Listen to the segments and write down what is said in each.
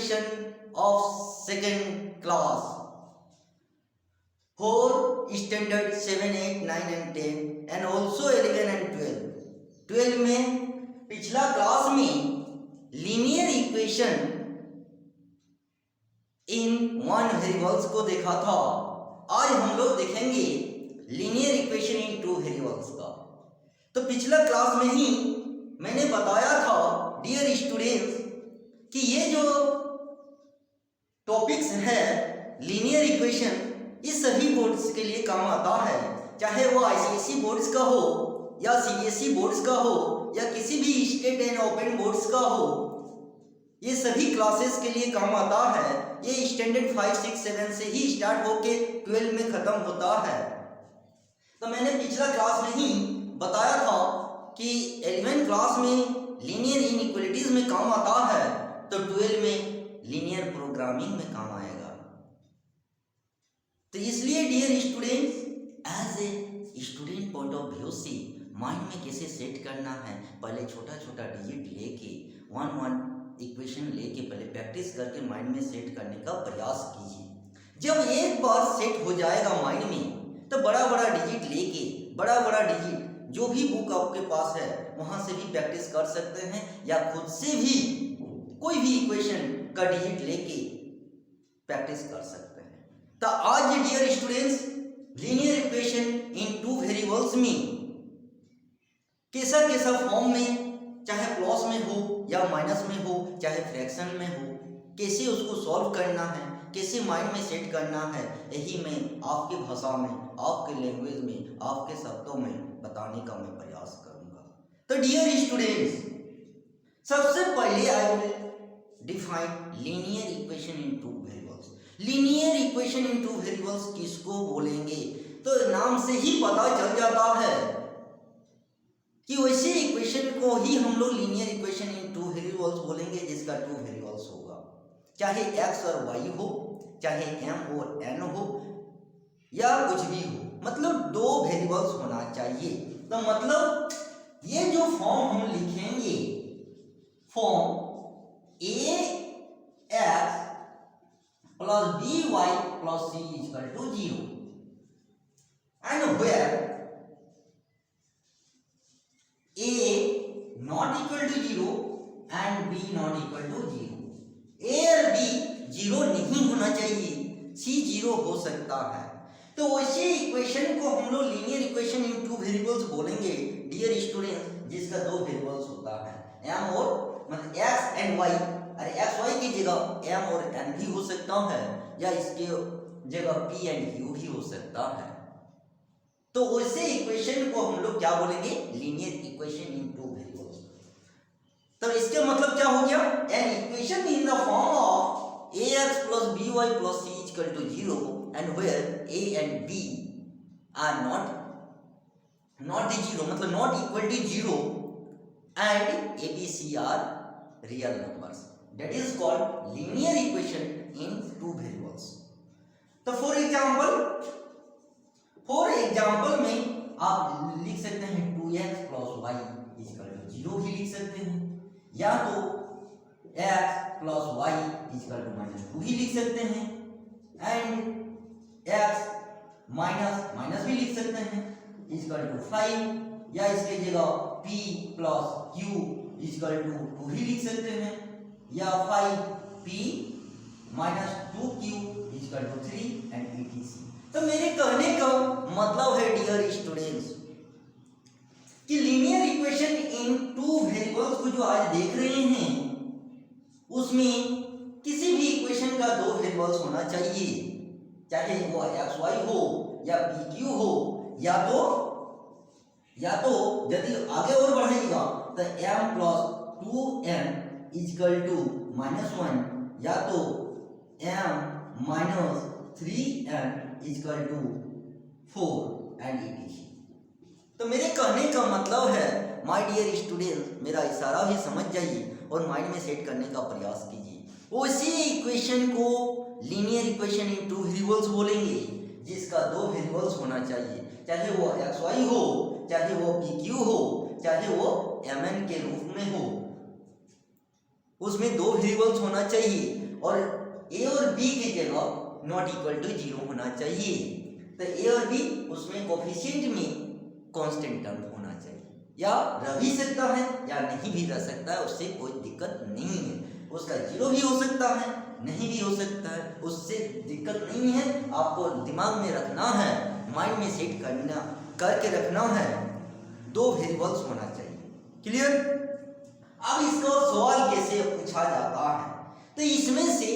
equation of second class for standard 7, 8, 9 and 10 and also 11 and 12. 12 में पिछला class में linear equation in one variables को देखा था। आज हम लोग देखेंगे linear equation in two variables का। तो पिछला क्लास में ही मैंने बताया था डियर स्टूडेंट्स कि ये जो टॉपिक्स है लीनियर इक्वेशन इस सभी बोर्ड्स के लिए काम आता है, चाहे वो आईसीएसई बोर्ड्स का हो या सीबीएसई बोर्ड्स का हो या किसी भी स्टेट एंड ओपन बोर्ड्स का हो, ये सभी क्लासेस के लिए काम आता है। ये स्टैंडर्ड 5, 6, 7 से ही स्टार्ट होके 12 में खत्म होता है। तो मैंने पिछला क्लास में ही बताया था कि 11 क्लास में लीनियर इनइक्वालिटीज में काम आता है, तो 12 में लीनियर प्रोग्रामिंग में काम आएगा। तो इसलिए dear students, as a student point of view से माइंड में कैसे सेट करना है, पहले छोटा छोटा डिजिट लेके वन इक्वेशन लेके पहले प्रैक्टिस करके माइंड में सेट करने का प्रयास कीजिए। जब एक बार सेट हो जाएगा माइंड में, तो बड़ा बड़ा डिजिट लेके बड़ा डिजिट जो भी बुक आपके पास है वहां से भी प्रैक्टिस कर सकते हैं, या खुद से भी कोई भी इक्वेशन का डिजिट लेके प्रैक्टिस कर सकते हैं। तो आज dear students, linear equation in two variables में कैसा कैसा फॉर्म में, चाहे प्लस में हो या माइनस में हो, चाहे फ्रैक्शन में हो, कैसे उसको सॉल्व करना है, कैसे माइंड में सेट करना है, यही मैं आपकी भाषा में, आपके लैंग्वेज में, आपके शब्दों में बताने का मैं प्रयास करूंगा। तो डियर स्टूडेंट्स, सबसे पहले I will define linear equation in two variables. Linear equation in two variables किसको बोलेंगे? तो नाम से ही पता चल जाता है कि वैसे इक्वेशन को ही हम लोग linear equation in two variables बोलेंगे जिसका टू वेरिएबल्स होगा, चाहे x और y हो, चाहे m और n हो, या कुछ भी हो, मतलब दो वेरिएबल्स होना चाहिए। तो मतलब ये जो फॉर्म हम लिखेंगे, form ax plus by plus c equal to 0 and where a not equal to 0 and b not equal to 0। a और b 0 नहीं होना चाहिए, c 0 हो सकता है। तो वैसे इक्वेशन को हम लोग linear equation in two variables बोलेंगे डियर स्टूडेंट्स, जिसका दो वेरिएबल्स होता है m और मतलब x एंड y। अरे x y की जगह m और n भी हो सकता है, या इसके जगह p एंड q भी हो सकता है। तो वैसे इक्वेशन को हम लोग क्या बोलेंगे? Linear equation in two variables. तो इसका मतलब क्या हो गया? An equation in the form of ax plus by plus c equal to 0 and where a and b are not 0, मतलब not equal to 0 and a, b, c are real numbers, that is called linear equation in two variables। तो for example में आप लिख सकते हैं 2x plus y equal to 0 भी लिख सकते हैं, या तो x plus y equal to -2 भी लिख सकते हैं, एंड x माइनस भी लिख सकते हैं इक्वल टू 5, या इसके जगह p plus q equal to 2 भी लिख सकते हैं, या 5p minus 2q equal to 3 and etc। तो मेरे कहने का मतलब है डियर स्टूडेंट्स कि linear equation in two variables को जो आज देख रहे हैं, उसमें किसी भी इक्वेशन का दो वेरिएबल्स होना चाहिए, चाहे वो एक्स वाई हो या पी क्यू हो, या तो यदि आगे और बढ़ेगा तो m plus 2n equal to -1, या तो m minus 3n equal to 4 and etc। तो मेरे कहने का मतलब है माय डियर स्टूडेंट्स, मेरा इशारा भी समझ जाइए और माइंड में सेट करने का प्रयास कीजिए। उसी इक्वेशन को linear equation in two variables बोलेंगे जिसका दो वेरिएबल्स होना चाहिए, चाहे वो एक्स वाई हो, चाहे वो पी क्यू हो, चाहे वो एम एन के रूप में हो, उसमें दो वेरिएबल्स होना चाहिए। और ए और बी की जगह नॉट इक्वल टू 0 होना चाहिए। तो ए और बी उसमें कोफिशिएंट में कांस्टेंट टर्म होना चाहिए, या रह भी सकता है या नहीं भी रह सकता है, उससे कोई दिक्कत नहीं है। उसका 0 भी हो सकता है, नहीं भी हो सकता है, उससे दिक्कत नहीं है। आपको दिमाग में रखना है, माइंड में सेट करना करके रखना है, 2 वेरिएबल्स होना चाहिए। क्लियर? अब इसको सवाल कैसे पूछा जाता है, तो इसमें से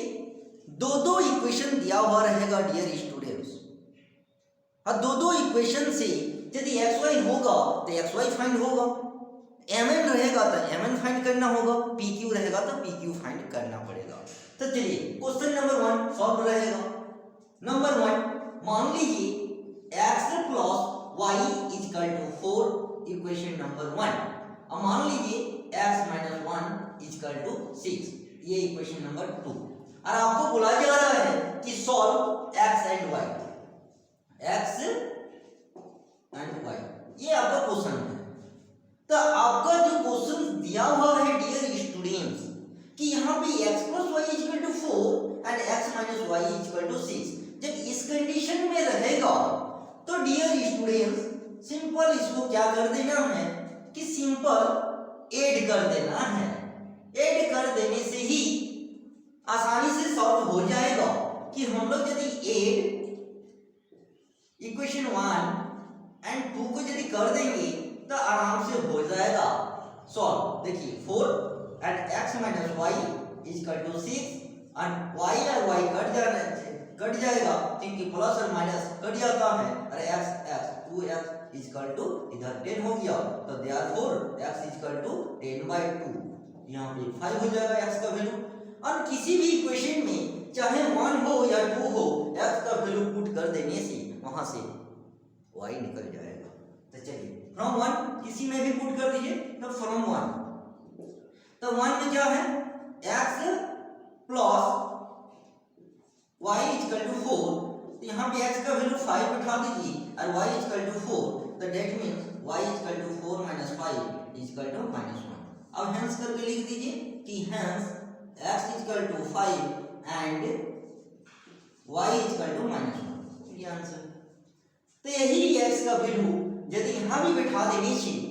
2 इक्वेशन दिया हुआ रहेगा डियर स्टूडेंट्स। और 2 इक्वेशन से यदि xy होगा तो xy फाइंड होगा, mn रहेगा तो mn फाइंड करना होगा, pq रहेगा तो pq फाइंड करना पड़ेगा। तो चलिए क्वेश्चन नंबर 1 सॉल्व रहेगा। नंबर 1, मान लीजिए x plus y equal to 4, equation number 1। अब मान लीजिए x माइनस 1 इक्वल टू 6, ये इक्वेशन नंबर 2। और आपको बोला जा रहा है कि solve x and y, x and y, ये आपका क्वेश्चन है। तो आपका जो क्वेश्चन दिया हुआ है डियर स्टूडेंट्स कि यहाँ पे x plus Y equal to 4 and x minus Y equal to 6, जब इस कंडीशन में रहेगा तो डियर स्टूडेंट्स सिंपल इसको क्या कर देना है कि सिंपल ऐड कर देना है। ऐड कर देने से ही आसानी से सॉल्व हो जाएगा कि हम लोग यदि ऐड इक्वेशन 1 एंड 2 को यदि कर देंगे तो आराम से हो जाएगा सॉल्व। देखिए 4 and x minus Y equal to 6 and y और y कट जाएगा, क्योंकि प्लस और माइनस कट जाता है, और x 2x इक्वल टू इधर 10 हो गया, तो देयरफॉर x इक्वल टू 10/2, यहाँ पे 5 हो जाएगा x का वैल्यू। और किसी भी इक्वेशन में चाहे 1 हो या 2 हो, x का वैल्यू पुट कर देने से वहां से y निकल जाएगा। तो चलिए फ्रॉम 1 किसी में भी पुट कर दीजिए, तो फ्रॉम 1, तो 1 में क्या है x plus y equal to 4, तो यहाँ पे x का वैल्यू 5 बिठा दीजिए और y इक्वल टू 4, तो that means y equal to 4 minus 5 equal to -1। अब हेंस करके लिख दीजिए कि hence x equal to 5 and y equal to -1, ये आंसर। तो यही x का वैल्यू यदि यहाँ भी बिठा देनी चाहिए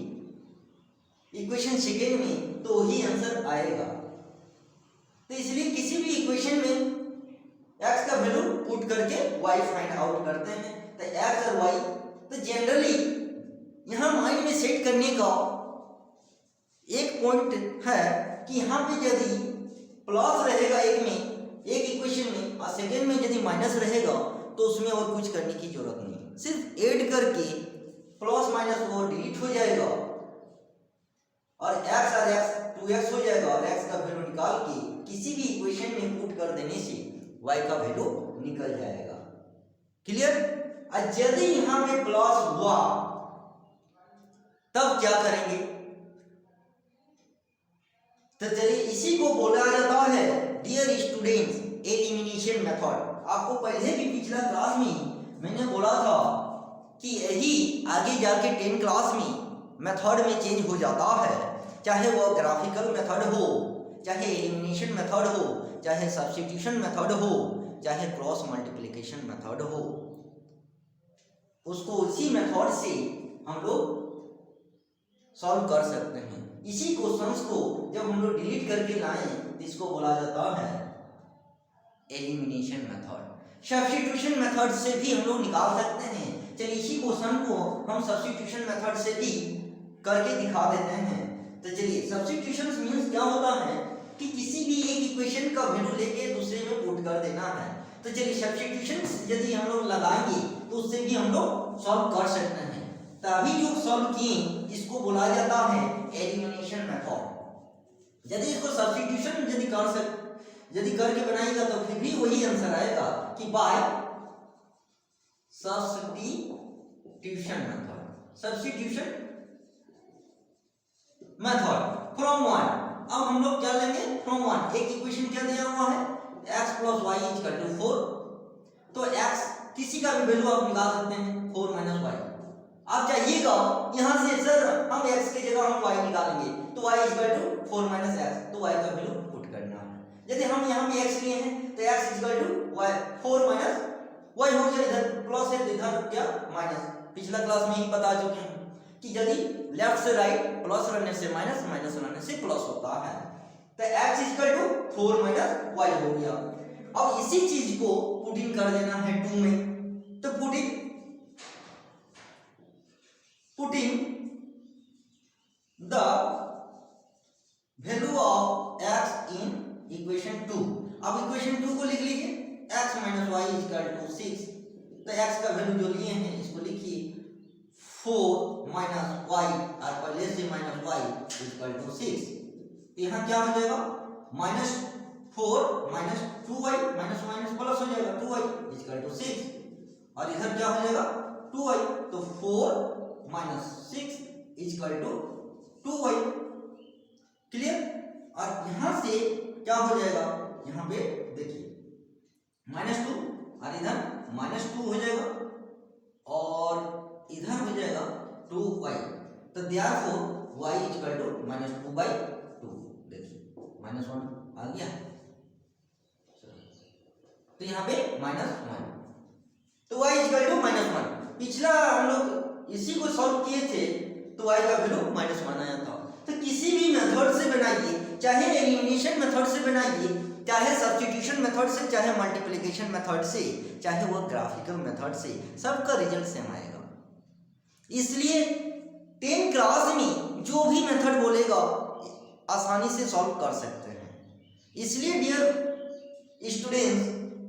इक्वेशन सेकेंड में तो वही आंसर आएगा। तो इसलिए किसी भी इक्वेशन में x का वैल्यू पुट करके y फाइंड आउट करते हैं। तो x और y, तो जनरली यहाँ माइंड में सेट करने का एक पॉइंट है कि यहाँ पे यदि प्लस रहेगा एक में, एक इक्वेशन में, और सेकेंड में यदि माइनस रहेगा तो उसमें और कुछ करने की जरूरत नहीं, सिर्फ ऐड करके प्लस माइनस वो डिलीट हो जाएगा और x और x 2x हो जाएगा, और x का वैल्यू निकाल के किसी भी इक्वेशन में पुट कर देने से y का वैल्यू निकल जाएगा। क्लियर? और यदि यहां पे प्लस हुआ तब क्या करेंगे? तो चलिए इसी को बोला जाता है डियर स्टूडेंट्स एलिमिनेशन मेथड। आपको पहले भी पिछला क्लास में मैंने बोला था कि यही आगे जाके 10 क्लास में मेथड में चेंज हो जाता है, चाहे वो ग्राफिकल मेथड हो, चाहे एलिमिनेशन मेथड हो, चाहे सब्स्टिट्यूशन मेथड हो, चाहे क्रॉस मल्टीप्लिकेशन मेथड हो, उसको उसी मेथड से हम लोग सॉल्व कर सकते हैं। इसी क्वेश्चंस को जब हम लोग डिलीट करके लाएं तो इसको बोला जाता है एलिमिनेशन मेथड। सब्स्टिट्यूशन मेथड से भी हम लोग निकाल सकते हैं। चलिए इसी क्वेश्चन को हम सब्स्टिट्यूशन मेथड से भी करके दिखा देते हैं। तो चलिए सब्स्टिट्यूशन मींस क्या होता है कि किसी भी एक इक्वेशन का वैल्यू लेके दूसरे में पुट कर देना है। तो चलिए सब्स्टिट्यूशन यदि हम लोग लगाएंगे तो उससे भी हम लोग सॉल्व कर सकते हैं। तो अभी जो सॉल्व किए इसको बोला जाता है एलिमिनेशन मेथड। यदि इसको सब्स्टिट्यूशन यदि करके बनाएगा तो फिर भी वही आंसर आएगा कि बाय सब्स्टिट्यूशन मेथड फ्रॉम 1। अब हम लोग क्या लेंगे फ्रॉम 1। एक इक्वेशन क्या दिया हुआ है x plus Y equal to 4, तो x किसी का भी वैल्यू आप निकाल सकते हैं 4 माइनस वाई। आप चाहिएगा यहाँ से सर हम x की जगह हम y निकालेंगे तो y equal to 4 minus x, तो y का वैल्यू पुट करना है। यदि हम यहाँ पे x लिए हैं तो x equal to y 4 minus y हो गया, इधर प्लस है तो इधर क्या माइनस। पिछला क्लास में ही बता चुके हैं कि यदि लेफ्ट से राइट प्लस रहने से माइनस, माइनस रहने से प्लस होता है। तो x equal to 4 minus y हो गया। अब इसी चीज को पुटिंग कर देना है 2 में, तो putting the value of x in equation 2। अब इक्वेशन 2 को लिख लीजिए, x minus Y equal to 6। तो x का वैल्यू जो लिए हैं इसको लिखिए 4 माइनस वाई और पहले से माइनस वाई इक्वल टू 6। तो यहाँ क्या हो जाएगा minus 4 minus 2y minus minus plus हो जाएगा 2y इक्वल टू 6 और इधर क्या हो जाएगा 2y। तो 4 minus 6 equal to 2y। Clear. और यहाँ से क्या हो जाएगा, यहाँ पे देखिए -2 और इधर -2 हो जाएगा और इधर हो जाएगा 2y। तो therefore y इक्वल टू -2/2। देखिए -1 आ गया, तो यहाँ पे -1, तो y इक्वल टू -1। पिछला हम लोग इसी को सॉल्व किए थे तो y का वैल्यू -1 आया था। तो किसी भी मेथड से बनाइए, चाहे एलिमिनेशन मेथड से बनाइए, चाहे सब्स्टिट्यूशन मेथड से, चाहे मल्टीप्लिकेशन मेथड से, चाहे वो ग्राफिकल मेथड से, सबका रिजल्ट सेम आएगा। इसलिए 10 क्लास में जो भी मेथड बोलेगा आसानी से सॉल्व कर सकते हैं। इसलिए डियर स्टूडेंट्स,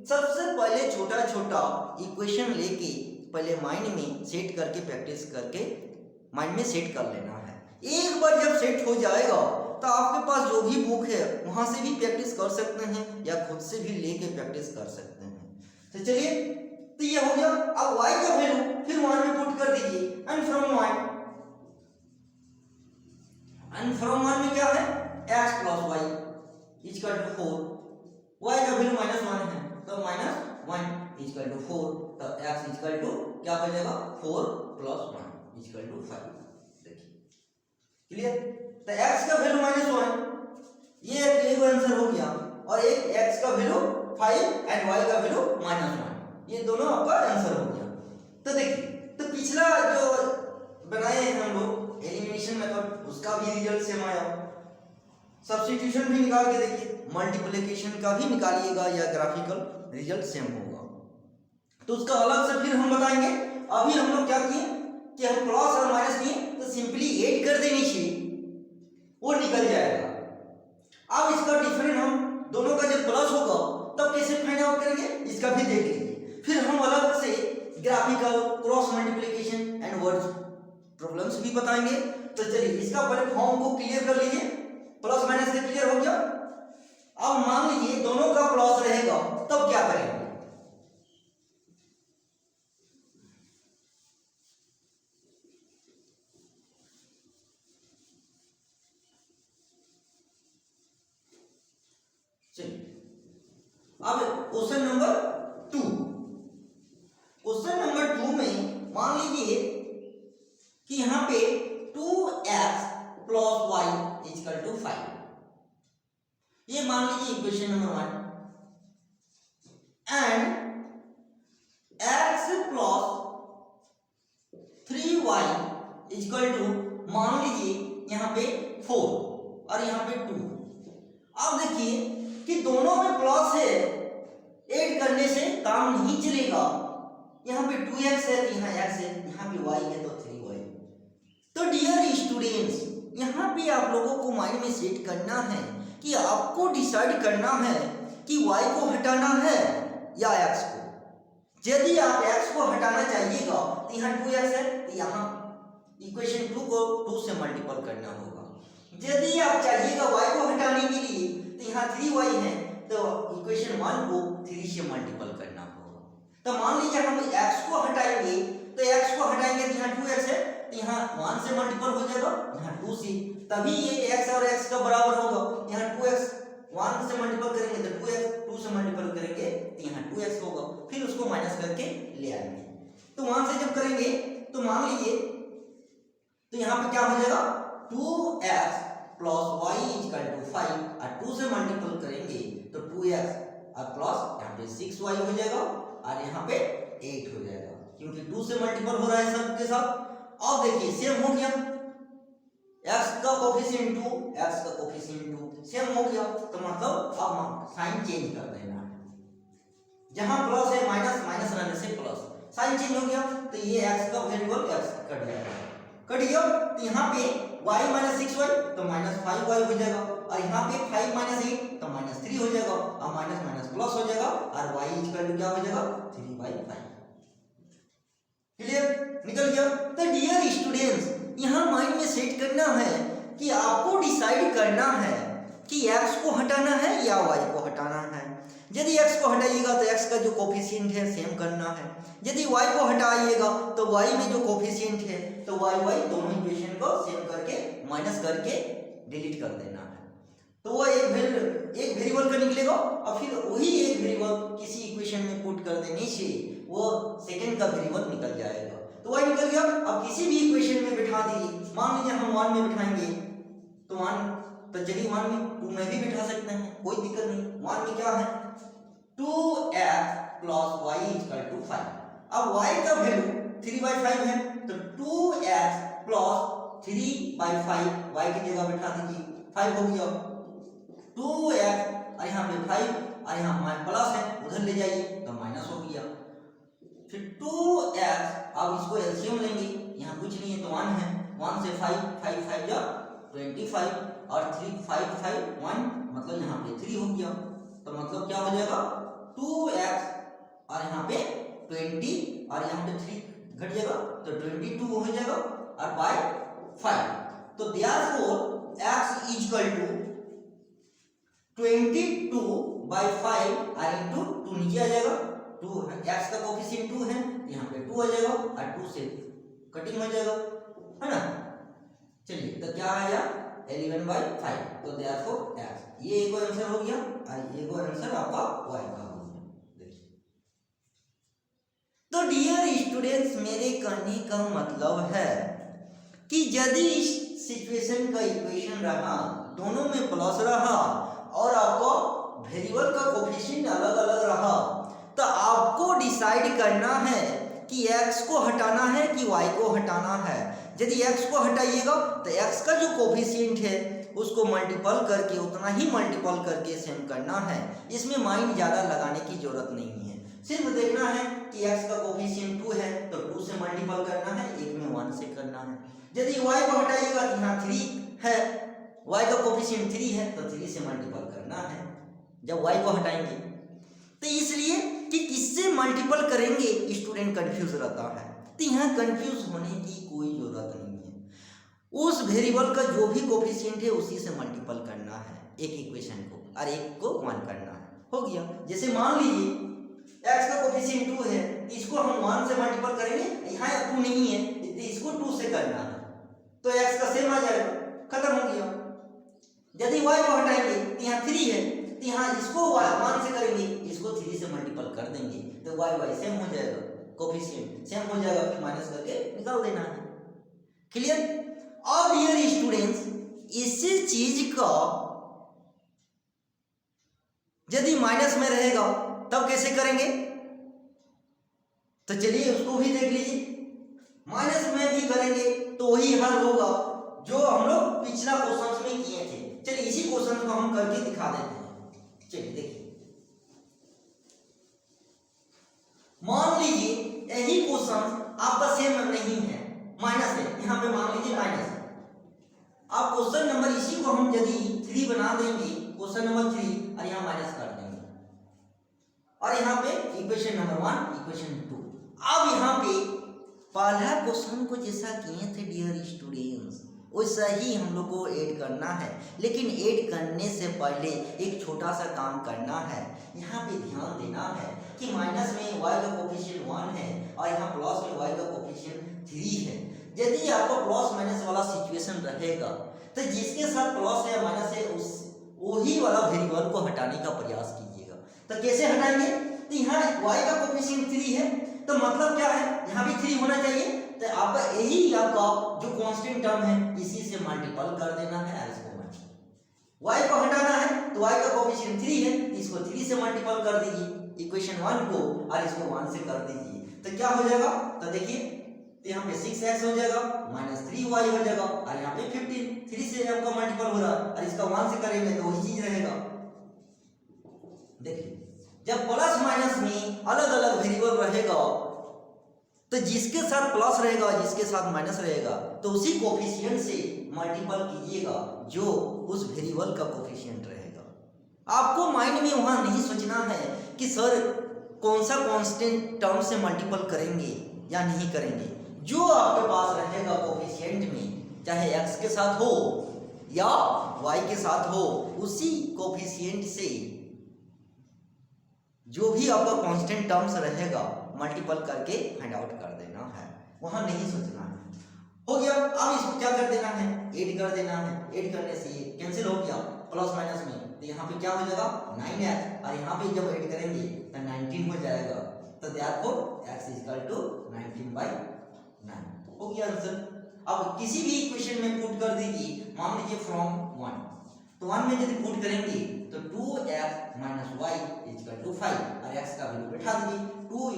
सबसे पहले छोटा छोटा इक्वेशन लेके पहले माइंड में सेट करके प्रैक्टिस करके माइंड में सेट कर लेना है। एक बार जब सेट हो जाएगा तो आपके पास जो भी बुक है वहां से भी प्रैक्टिस कर सकते हैं या खुद से भी लेके प्रैक्टिस कर सकते हैं। तो चलिए, तो ये हो गया। अब y का वैल्यू फिर 1 में पुट कर दीजिए, एंड फ्रॉम 1 में क्या है x plus y equal to 4। y का वैल्यू -1 है तो -1 इक्वल टू 4। तो x इक्वल टू क्या हो जाएगा 4 + 1 इक्वल टू 5। देखिए क्लियर। तो x का वैल्यू -1, ये एक आंसर हो गया, और एक x का वैल्यू 5 एंड y का वैल्यू -1, ये दोनों आपका आंसर हो गया। तो देखिए, तो पिछला जो बनाए हैं हम लोग एलिमिनेशन मेथड, उसका भी रिजल्ट सेम आया। सब्स्टिट्यूशन भी निकाल के देखिए, मल्टीप्लिकेशन का भी निकालिएगा या ग्राफिकल रिजल्ट सेम होगा। तो उसका अलग से फिर हम बताएंगे। अभी हम लोग क्या किए कि हम प्लस और माइनस किए तो सिंपली ऐड कर देनी चाहिए, वो निकल जाएगा। अब इसका डिफरेंट हम दोनों का जब प्लस होगा तब कैसे फाइंड आउट करेंगे इसका भी देख लीजिए। फिर हम अलग से graphical, cross multiplication and word problems भी बताएंगे। तो चलिए इसका पहले फॉर्म को क्लियर कर लीजिए। प्लस माइनस से क्लियर हो गया। अब मान लीजिए दोनों का प्लस रहेगा तब क्या करेंगे। चलिए अब क्वेश्चन नंबर 2। क्वेश्चन नंबर 2 में मान लीजिए कि यहाँ पे 2x + y = 5, ये मान लीजिए equation number 1, and x + 3y = मान लीजिए यहाँ पे 4 और यहाँ पे 2। अब देखिए कि दोनों में प्लस है, ऐड करने से काम नहीं चलेगा। यहाँ पे 2x है तो यहाँ x है, यहाँ पे y है तो 3y। तो डियर स्टूडेंट्स, यहाँ पे आप लोगों को माइंड में सेट करना है कि आपको डिसाइड करना है कि y को हटाना है या x को। यदि आप x को हटाना चाहिएगा तो यहाँ 2x है तो यहाँ इक्वेशन 2 को 2 से मल्टीपल करना होगा। यदि आप चाहिएगा y को हटाने के लिए तो यहाँ 3y है तो इक्वेशन 1 को 3 से मल्टीपल करना होगा। तो मान लीजिए हम x को हटाएंगे तो x को हटाएंगे तो यहाँ 2x है तो यहाँ 1 से मल्टीपल हो जाएगा, यहाँ 2 से, तभी ये x और x का बराबर होगा। यहाँ 2x 1 से मल्टीपल करेंगे तो 2x, 2 से मल्टीपल करेंगे तो यहाँ 2x होगा, फिर उसको माइनस करके ले आएंगे। तो 1 से जब करेंगे तो मान लीजिए तो यहाँ पे क्या हो जाएगा 2x + y = 5 और 2 से मल्टीपल करेंगे तो 2x पे 6y हो जाएगा और यहाँ पे 8 हो जाएगा, क्योंकि 2 से मल्टीपल हो रहा है सबके साथ। अब देखिए सेम हो गया, x का कोफिशिएंट 2, x का कोफिशिएंट 2 सेम हो गया, तो मतलब अब साइन चेंज कर देना है। जहां प्लस है माइनस, माइनस रहने से प्लस, साइन चेंज हो गया, तो ये x का वेरिएबल x कट जाएगा, कट गया। तो यहाँ पे y माइनस 6y तो माइनस 5y हो जाएगा, और यहाँ पे 5 माइनस 8 तो माइनस 3 हो जाएगा, और माइनस माइनस प्लस हो जाएगा, और y इक्वल टू क्या हो जाएगा 3/5। क्लियर, निकल गया। तो डियर स्टूडेंट्स, यहाँ माइंड में सेट करना है कि आपको डिसाइड करना है कि x को हटाना है या y को हटाना है। यदि x को हटाइएगा तो x का जो कोफिशिएंट है सेम करना है, यदि y को हटाइएगा तो y में जो कोफिशिएंट है तो y दोनों इक्वेशन को सेम करके माइनस करके डिलीट कर देना है। तो वो एक वेरिएबल का निकलेगा, और फिर वही एक वेरिएबल किसी इक्वेशन में पुट कर देने से वो सेकंड का वेरिएबल निकल जाएगा। तो y निकल गया। अब किसी भी इक्वेशन में बिठा दीजिए, मान लीजिए हम 1 में बिठाएंगे तो 1, तो चलिए 1 में 2 में भी बिठा सकते हैं, कोई दिक्कत नहीं। 1 में क्या है 2x plus y equal to 5। अब y का वैल्यू 3/5 है, तो 2x प्लस 3/5 y की जगह बिठा दीजिए, 5 हो गया। 2x और यहाँ पे 5 और यहाँ प्लस है, उधर ले जाइए तो माइनस हो गया। फिर 2x, अब इसको एलसीएम लेंगे, यहाँ कुछ नहीं है तो 1 है, 1 से 5, 5 5 जा 25 और 3 5 5 1, मतलब यहाँ पे 3 हो गया। तो मतलब क्या हो जाएगा 2x और यहाँ पे 20 और यहाँ पे 3 घट जाएगा तो 22 हो जाएगा और बाय 5। तो देयरफॉर x इक्वल टू 22/5 और इनटू 2 नीचे आ जाएगा, 2 x का कोफिशिएंट 2 है, यहाँ पे 2 आ जाएगा और 2 से कटिंग हो जाएगा, है ना। चलिए तो क्या आया 11/5। तो देयरफॉर x, ये एक आंसर हो गया और ये आंसर आपका y का हो गया। देखिए, तो डियर स्टूडेंट्स, मेरे कहने का मतलब है कि यदि इस सिचुएशन का इक्वेशन रहा, दोनों में प्लस रहा और आपको वेरिएबल का कोफिशिएंट अलग अलग रहा, तो आपको डिसाइड करना है कि x को हटाना है कि y को हटाना है। यदि x को हटाइएगा तो x का जो कोफिशिएंट है उसको मल्टीपल करके, उतना ही मल्टीपल करके सेम करना है। इसमें माइंड ज़्यादा लगाने की जरूरत नहीं है, सिर्फ देखना है कि x का कोफिशिएंट 2 है तो 2 से मल्टीपल करना है, एक में 1 से करना है। यदि y को हटाइएगा तो यहाँ 3 है, y का कोफिशिएंट 3 है तो 3 से मल्टीपल करना है जब y को हटाएंगे। तो इसलिए कि किससे मल्टीपल करेंगे स्टूडेंट कंफ्यूज रहता है, तो यहाँ कंफ्यूज होने की कोई जरूरत नहीं है। उस वेरिएबल का जो भी कोफिशिएंट है उसी से मल्टीपल करना है एक इक्वेशन को, और एक को 1 करना है, हो गया। जैसे मान लीजिए x का कोफिशिएंट 2 है, इसको हम 1 से मल्टीपल करेंगे, यहाँ 2 नहीं है तो इसको 2 से करना है, तो x का सेम आ जाएगा, खत्म हो गया। यदि y को हटाएंगे तो यहाँ 3 है, तो यहाँ इसको 1 से करेंगे, इसको 3 से मल्टीपल कर देंगे तो y सेम हो जाएगा, कोफिशिएंट सेम हो जाएगा, फिर माइनस करके निकाल देना है। क्लियर। अब डियर स्टूडेंट्स, इसी चीज का यदि माइनस में रहेगा तब कैसे करेंगे, तो चलिए उसको भी देख लीजिए। माइनस में भी करेंगे तो वही हल होगा जो हम लोग पिछला क्वेश्चन में किए थे। चलिए इसी क्वेश्चन को हम करके दिखा देते हैं। चलिए देखिए, मान लीजिए यही क्वेश्चन आपका सेम नहीं है, माइनस है, यहाँ पे मान लीजिए माइनस है। आप क्वेश्चन नंबर इसी को हम यदि 3 बना देंगे, क्वेश्चन नंबर 3, और यहाँ माइनस कर देंगे, और यहाँ पे इक्वेशन नंबर 1 इक्वेशन 2। अब यहाँ पे पहला क्वेश्चन को जैसा किए थे डियर स्टूडेंट्स वैसा ही हम लोग को ऐड करना है, लेकिन ऐड करने से पहले एक छोटा सा काम करना है। यहाँ पे ध्यान देना है कि माइनस में y का कोफिशिएंट 1 है और यहाँ प्लस में y का कोफिशिएंट 3 है। यदि आपको प्लस माइनस वाला सिचुएशन रहेगा तो जिसके साथ प्लस है माइनस है उस वही वाला वेरिएबल को हटाने का प्रयास कीजिएगा। तो कैसे हटाएंगे, तो यहाँ y का कोफिशिएंट 3 है तो मतलब क्या है, यहाँ भी 3 होना चाहिए, तो आपका यही आपका जो कांस्टेंट टर्म है इसी से मल्टीपल कर देना है, इसको y को हटाना है तो y का कोफिशिएंट 3 है, इसको 3 से मल्टीपल कर दीजिए इक्वेशन 1 को और इसको 1 से कर दीजिए तो क्या हो जाएगा, तो देखिए तो यहाँ पे 6x हो जाएगा माइनस 3y हो जाएगा और यहाँ पे 15, 3 से आपका मल्टीपल हो रहा है और इसका 1 से करेंगे तो वही चीज रहेगा। देखिए जब प्लस माइनस में अलग अलग वेरिएबल रहेगा तो जिसके साथ प्लस रहेगा जिसके साथ माइनस रहेगा तो उसी कोफिशिएंट से मल्टीपल कीजिएगा जो उस वेरिएबल का कोफिशिएंट रहेगा। आपको माइंड में वहां नहीं सोचना है कि सर कौन सा कांस्टेंट टर्म से मल्टीपल करेंगे या नहीं करेंगे, जो आपके पास रहेगा कोफिशिएंट में चाहे x के साथ हो या y के साथ हो उसी कोफिशिएंट से जो भी आपका कांस्टेंट टर्म्स रहेगा मल्टीपल करके फाइंड आउट कर देना है, वहां नहीं सोचना है। हो गया, अब इसको क्या कर देना है, ऐड कर देना है। ऐड करने से ये कैंसिल हो गया प्लस माइनस में, तो यहाँ पे क्या हो जाएगा 9x और यहाँ पे जब ऐड करेंगे तो 19 हो जाएगा, तो देयरफॉर x = 19/9 हो गया आंसर। अब किसी भी इक्वेशन में पुट कर दीजिए, मान लीजिए फ्रॉम 1, तो 1 में यदि पुट करेंगे तो 2x - y = 5 और x का वैल्यू बैठा दीजिए 2 ×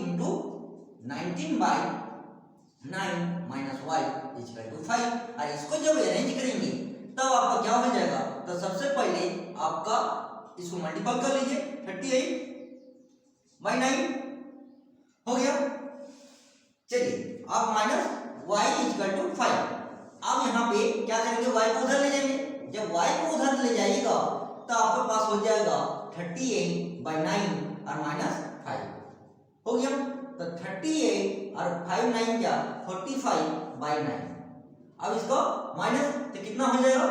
19/9 - y = 5 और इसको जब अरेंज करेंगे तब आपका क्या हो जाएगा, तो सबसे पहले आपका इसको मल्टीपल कर लीजिए 38/9 हो गया। चलिए अब माइनस y = 5, अब यहाँ पे क्या करेंगे y को उधर ले जाएंगे, जब y को उधर ले जाइएगा तो आपके पास हो जाएगा 38/9 और -5 हो गया, तो 38 और 5 9 क्या 45/9। अब इसको माइनस तो कितना हो जाएगा,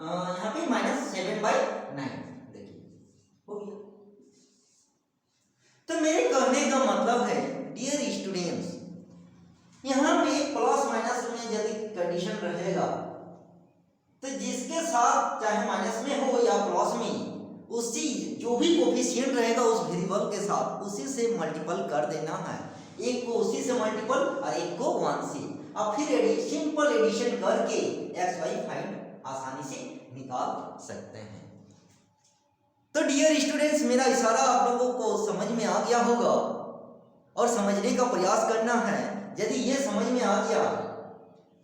यहाँ पे -7/9 देखिए हो गया। तो मेरे कहने का मतलब है डियर स्टूडेंट्स, यहाँ पे प्लस माइनस में यदि कंडीशन रहेगा तो जिसके साथ चाहे माइनस में हो या प्लस में उसी जो भी कोफिशिएंट रहेगा उस वेरिएबल के साथ उसी से मल्टीपल कर देना है, एक को उसी से मल्टीपल और एक को 1 से। अब फिर सिंपल एडिशन करके x y फाइंड आसानी से निकाल सकते हैं। तो डियर स्टूडेंट्स, मेरा इशारा आप लोगों को समझ में आ गया होगा और समझने का प्रयास करना है। यदि ये समझ में आ गया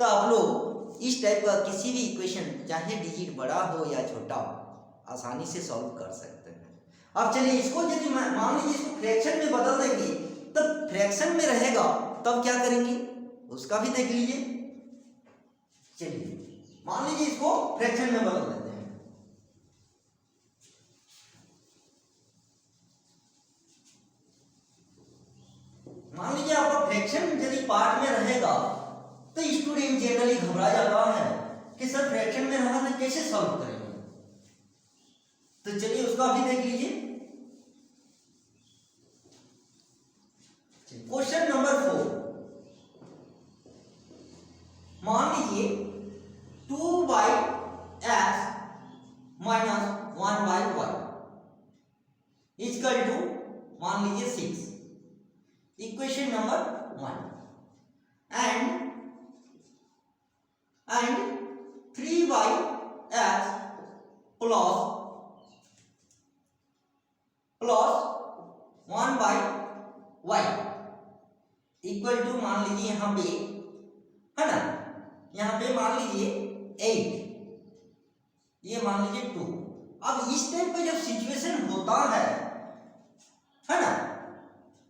तो आप लोग इस टाइप का किसी भी इक्वेशन चाहे डिजिट बड़ा हो या छोटा आसानी से सॉल्व कर सकते हैं। अब चलिए इसको यदि मान लीजिए इसको फ्रैक्शन में बदल देंगे तब फ्रैक्शन में रहेगा तब क्या करेंगे उसका भी देख लीजिए। चलिए मान लीजिए इसको फ्रैक्शन में बदल देते हैं। मान लीजिए आपका फ्रैक्शन यदि पार्ट में रहेगा तो स्टूडेंट जनरली घबरा जाता है कि सर फ्रैक्शन में रहा तो कैसे सॉल्व करेंगे, तो चलिए उसका भी देख लीजिए। क्वेश्चन नंबर 4, मान लीजिए 2/x - 1/y इक्वल टू मान लीजिए 6, equation number 1 and 3/x plus 1/y equal to मान लीजिए यहाँ पे है ना, यहाँ पे मान लीजिए 8, ये मान लीजिए 2। अब इस टाइप का जब सिचुएशन होता है ना,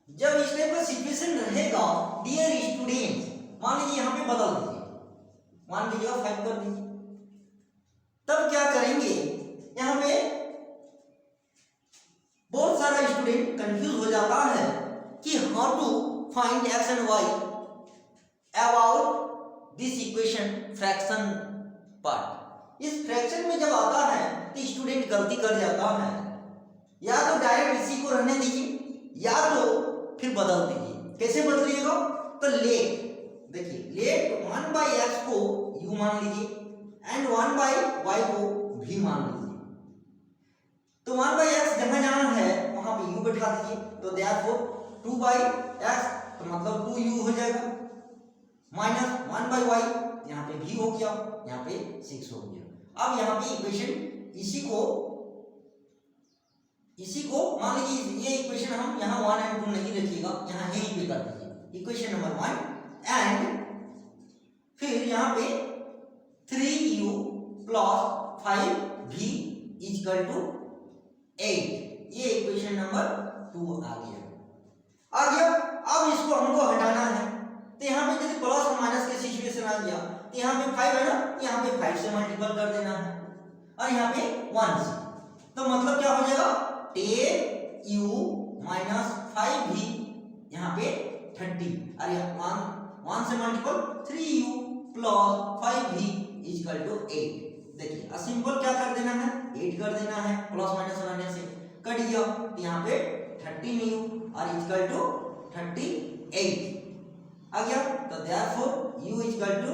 जब इस टाइप का सिचुएशन रहेगा डियर स्टूडेंट्स, मान लीजिए यहाँ पे बदल दीजिए 1 की जगह 5 कर दीजिए, तब क्या करेंगे यहाँ पे बहुत सारा स्टूडेंट कंफ्यूज हो जाता है कि how to find x and y about this equation fraction part. इस फ्रैक्शन में जब आता है तो स्टूडेंट गलती कर जाता है, या तो डायरेक्ट इसी को रहने दीजिए या तो फिर बदल दीजिए। कैसे बदलिएगा, तो लेट देखिए लेट 1/x को u मान लीजिए एंड 1/y को v मान लीजिए। तो 1/x जहां जहां है वहां पे u बैठा दीजिए, तो देयरफॉर 2/x तो मतलब 2u हो जाएगा माइनस 1/y यहाँ पे v हो गया, यहाँ पे 6 हो गया। अब यहाँ पे इक्वेशन इसी को मान लीजिए ये इक्वेशन हम यहाँ 1 और 2 नहीं रखिएगा, यहाँ यहीं पे कर दीजिए इक्वेशन नंबर 1 एंड फिर यहाँ पे 3u plus 5v equal to 8, ये इक्वेशन नंबर 2 आ गया। अब इसको हमको हटाना है, तो यहाँ पे यदि प्लस और माइनस के सिचुएशन आ गया तो यहाँ पे 5 है ना, यहाँ पे 5 से मल्टीपल कर देना है और यहाँ पे 1 से, तो मतलब क्या हो जाएगा 10u माइनस 5v यहाँ पे 30 और यहाँ 1 से multiple 3u plus 5v equal to 8। देखिए सिंपल क्या कर देना है 8 कर देना है, प्लस माइनस बनाने से कट गया, तो यहाँ पे 13u और इक्वल टू 38 आ गया। तो देयरफॉर u इक्वल टू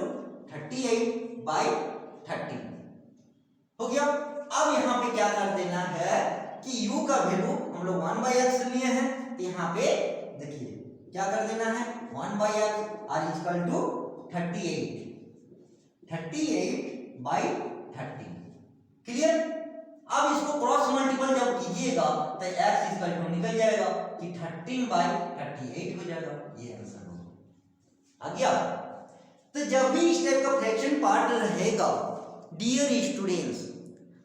38/30 हो गया। अब यहाँ पे क्या कर देना है कि u का वैल्यू हम लोग 1/x लिए हैं, तो यहाँ पे देखिए क्या कर देना है 1/x और इक्वल टू 38/30 क्लियर। अब इसको क्रॉस मल्टीपल जब कीजिएगा तो x इक्वल टू निकल जाएगा कि 13/38 हो जाएगा, ये आंसर होगा आ गया। तो जब भी इस टाइप का फ्रैक्शन पार्ट रहेगा डियर स्टूडेंट्स,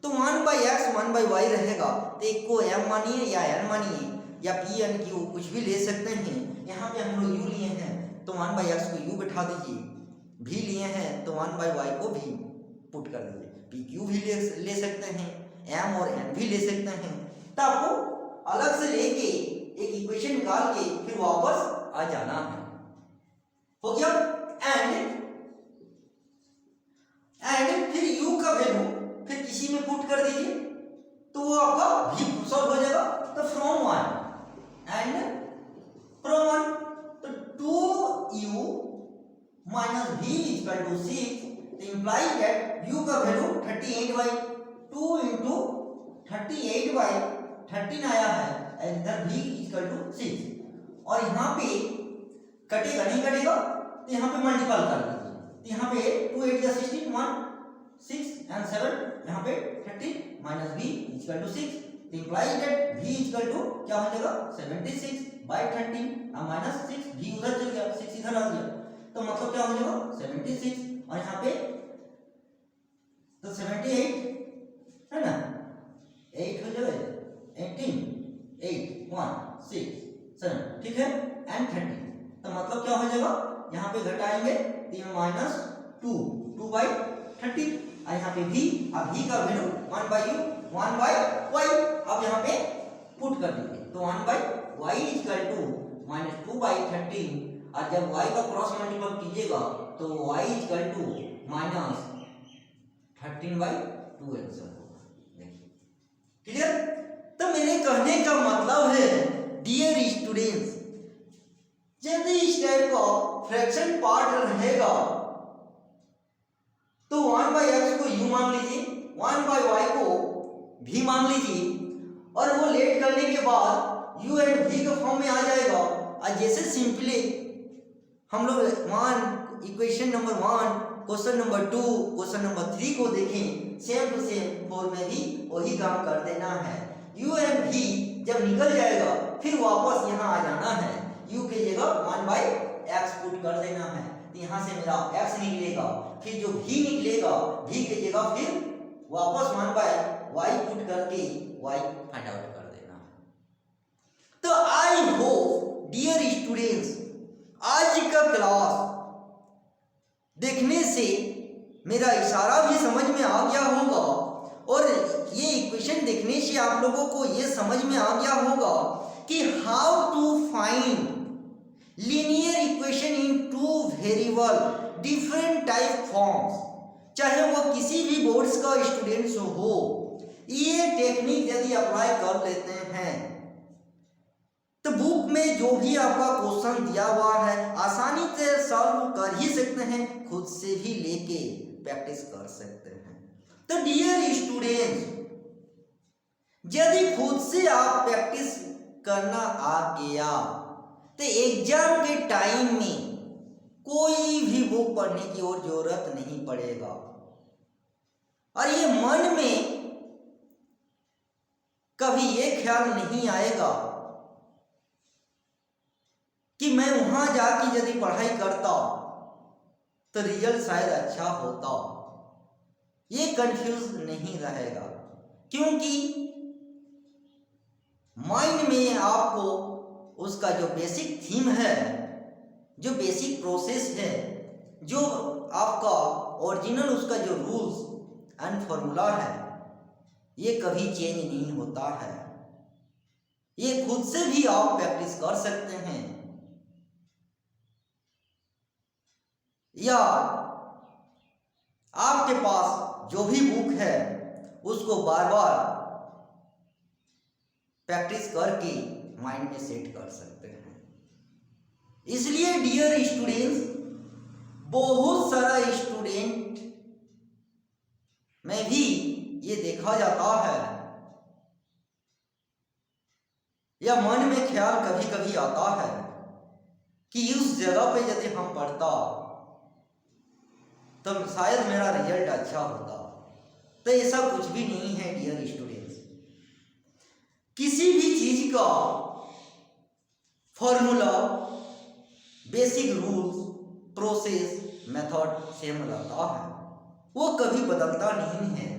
तो 1/x 1/y रहेगा, तो एक को m मानिए या n मानिए या p n q कुछ भी ले सकते हैं। यहाँ पे हम लोग u लिए हैं तो 1/x को u बैठा दीजिए, v लिए हैं तो 1/y को v पुट कर दीजिए, p q भी ले सकते हैं, m और n भी ले सकते हैं। तो आपको अलग से लेके एक इक्वेशन निकाल के फिर वापस आ जाना है, हो गया। एंड फिर u का वैल्यू फिर किसी में पुट कर दीजिए तो वो आपका v सॉल्व हो जाएगा। तो फ्रॉम 1 तो 2u minus v equal to 6, तो इंप्लाइज दैट u का वैल्यू 38/2 इंटू 38/13 आया है एंड इधर v इक्वल टू 6 और यहाँ पे कटेगा नहीं कटेगा तो यहाँ पे मल्टीपल कर दीजिए, तो यहाँ पे 2 8 या 16 1 6 and 7 यहाँ पे 30 माइनस v इक्वल टू 6, तो implies that v equal to क्या हो जाएगा 76/13 और माइनस 6 v उधर चल गया 6 इधर आ गया, तो मतलब क्या हो जाएगा 76 और यहाँ पे तो 78 है ना, 8 हो जाएगा 18 8 1 6 7 ठीक है एंड 30, तो मतलब क्या हो जाएगा यहाँ पे घटाएंगे तो माइनस 2/30 और यहाँ पे v, अब v का वैल्यू 1/u 1/y, अब यहाँ पे पुट कर दीजिए तो 1/y इक्वल टू माइनस 2/13 और जब y का क्रॉस मल्टीपल कीजिएगा तो y equal to minus 13/2 answer होगा। देखिए क्लियर। तो मेरे कहने का मतलब है डियर स्टूडेंट्स, यदि इस टाइप का फ्रैक्शन पार्ट रहेगा तो 1/x को u मान लीजिए, 1/y को v मान लीजिए और वो लेट करने के बाद u एंड v के फॉर्म में आ जाएगा। और जैसे सिंपली हम लोग equation number 1 question number 2 question number 3 को देखें, सेम टू सेम फॉर्म में भी वही काम कर देना है। u एंड v जब निकल जाएगा फिर वापस यहाँ आ जाना है, u की जगह 1/x पुट कर देना है, तो यहाँ से मेरा x निकलेगा, फिर जो v निकलेगा v की जगह फिर वापस 1/y पुट करके y फाइंड आउट कर देना है। तो आई होप डियर स्टूडेंट्स आज का क्लास देखने से मेरा इशारा भी समझ में आ गया होगा और ये इक्वेशन देखने से आप लोगों को ये समझ में आ गया होगा कि how to find linear equation in two variable different type forms, चाहे वो किसी भी बोर्ड्स का स्टूडेंट्स हो। ये टेक्निक यदि अप्लाई कर लेते हैं तो बुक में जो भी आपका क्वेश्चन दिया हुआ है आसानी से सॉल्व कर ही सकते हैं, खुद से भी लेके प्रैक्टिस कर सकते हैं। तो डियर स्टूडेंट्स, यदि खुद से आप प्रैक्टिस करना आ गया तो एग्जाम के टाइम में कोई भी बुक पढ़ने की और जरूरत नहीं पड़ेगा और ये मन में कभी ये ख्याल नहीं आएगा कि मैं वहां जाके यदि पढ़ाई करता तो रिजल्ट शायद अच्छा होता। ये कंफ्यूज नहीं रहेगा, क्योंकि माइंड में आपको उसका जो बेसिक थीम है, जो बेसिक प्रोसेस है, जो आपका ओरिजिनल उसका जो रूल्स एंड फॉर्मूला है, ये कभी चेंज नहीं होता है। ये खुद से भी आप प्रैक्टिस कर सकते हैं, या आपके पास जो भी बुक है उसको बार बार प्रैक्टिस करके माइंड में सेट कर सकते हैं। इसलिए डियर स्टूडेंट्स, बहुत सारा स्टूडेंट में भी ये देखा जाता है, या मन में ख्याल कभी कभी आता है कि उस जगह पे यदि हम पढ़ता तो शायद मेरा रिजल्ट अच्छा होता। तो ऐसा कुछ भी नहीं है डियर स्टूडेंट्स। किसी भी चीज का formula, basic rules, process, method same रहता है, वो कभी बदलता नहीं है।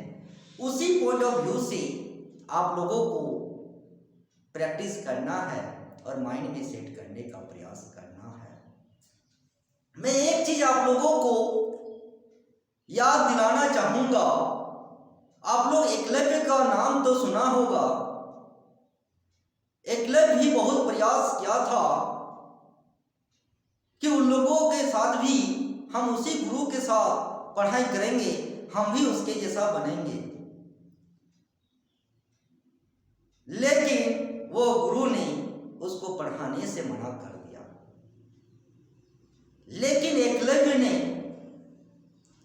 उसी पॉइंट ऑफ व्यू से आप लोगों को प्रैक्टिस करना है और माइंड में सेट करने का प्रयास करना है। मैं एक चीज आप लोगों को याद दिलाना चाहूंगा। आप लोग एकलव्य का नाम तो सुना होगा। एकलव्य भी बहुत प्रयास किया था कि उन लोगों के साथ भी हम उसी गुरु के साथ पढ़ाई करेंगे, हम भी उसके जैसा बनेंगे। लेकिन वो गुरु ने उसको पढ़ाने से मना कर दिया। लेकिन एकलव्य ने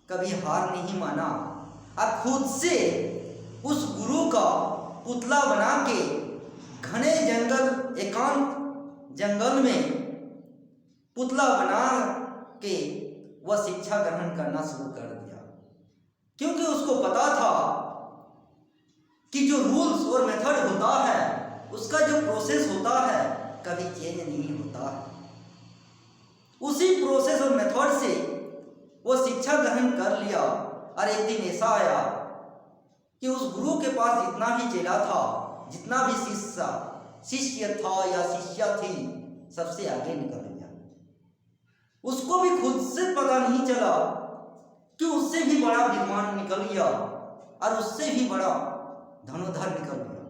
कभी हार नहीं माना और खुद से उस गुरु का पुतला बना के घने जंगल, एकांत जंगल में पुतला बना के वह शिक्षा ग्रहण करना शुरू कर दिया, क्योंकि उसको पता था कि जो रूल्स और मेथड होता है, उसका जो प्रोसेस होता है, कभी चेंज नहीं होता है। उसी प्रोसेस और मेथड से वो शिक्षा ग्रहण कर लिया। और एक दिन ऐसा आया कि उस गुरु के पास जितना भी चेला था, जितना भी शिष्य था या शिष्या थी, सबसे आगे निकल गया। उसको भी खुद से पता नहीं चला कि उससे भी बड़ा विद्वान निकल गया और उससे भी बड़ा धनुर्धर निकल गया,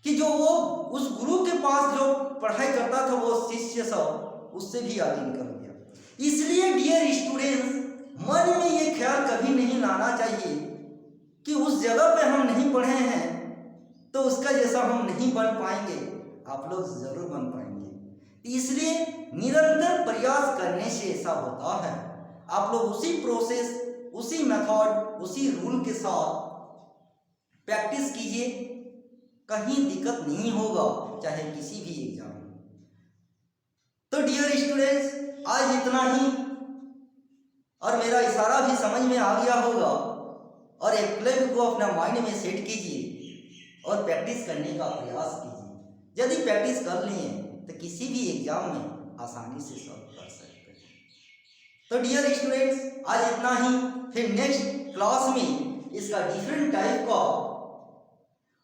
कि जो वो उस गुरु के पास जो पढ़ाई करता था, वो शिष्य सब उससे भी आगे निकल गया। इसलिए डियर स्टूडेंट्स, मन में ये ख्याल कभी नहीं लाना चाहिए कि उस जगह पे हम नहीं पढ़े हैं तो उसका जैसा हम नहीं बन पाएंगे। आप लोग जरूर बन पाएंगे। इसलिए निरंतर प्रयास करने से ऐसा होता है। आप लोग उसी प्रोसेस, उसी मेथड, उसी रूल के साथ प्रैक्टिस कीजिए, कहीं दिक्कत नहीं होगा, चाहे किसी भी एग्जाम में। तो डियर स्टूडेंट्स, आज इतना ही, और मेरा इशारा भी समझ में आ गया होगा। और एकलव्य को अपना माइंड में सेट कीजिए और प्रैक्टिस करने का प्रयास कीजिए। यदि प्रैक्टिस कर लिए तो किसी भी एग्जाम में आसानी से सॉल्व कर सकते हैं। तो डियर स्टूडेंट्स, आज इतना ही। फिर नेक्स्ट क्लास में इसका डिफरेंट टाइप का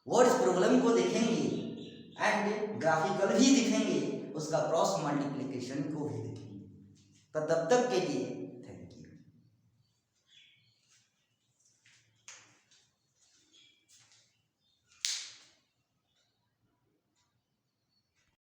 वर्ड्स प्रॉब्लम को देखेंगे एंड ग्राफिकल भी दिखेंगे, उसका क्रॉस मल्टीप्लिकेशन को भी देखेंगे। तो तब तक के लिए